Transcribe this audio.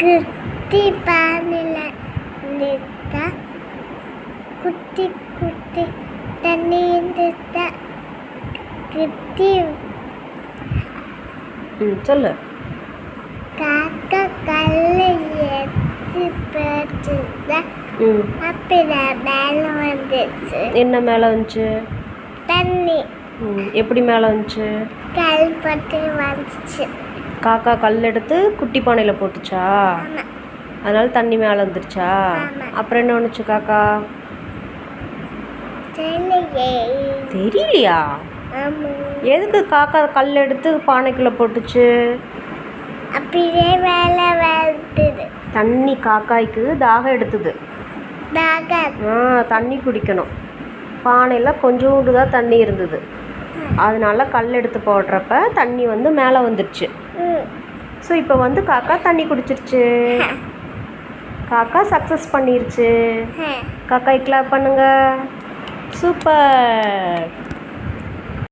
குட்டி பானையில் இருந்துட்டா குட்டி குட்டி தண்ணி இருந்துட்டா குட்டி சொல்லு. காக்கா கல்லை எடுத்து போட்டுதா அப்புறம் மேலே வந்துச்சு. என்ன மேலே வந்துச்சு? தண்ணி. எப்படி மேலே வந்துச்சு? கல் போட்டு வந்துச்சு. காக்கா கல் எடுத்து குட்டி பானையில் போட்டுச்சா? அதனால தண்ணி மேலே வந்துருச்சா? அப்புறம் என்ன பண்ணுச்சு காக்கா? தெரியலையா? எதுக்கு காக்கா கல் எடுத்து பானைக்குள்ளே போட்டுச்சு? அப்படியே வேலை வருது. தண்ணி காக்காய்க்கு தாகம் எடுத்தது. தண்ணி குடிக்கணும். பானையில் கொஞ்சோண்டு தான் தண்ணி இருந்தது. அதனால கல் எடுத்து போடுறப்ப தண்ணி வந்து மேலே வந்துடுச்சு. ஸோ இப்போ வந்து காக்கா தண்ணி குடிச்சிருச்சு. காக்கா சக்ஸஸ் பண்ணிருச்சு. காக்காய் கிளாப் பண்ணுங்க. சூப்பர்.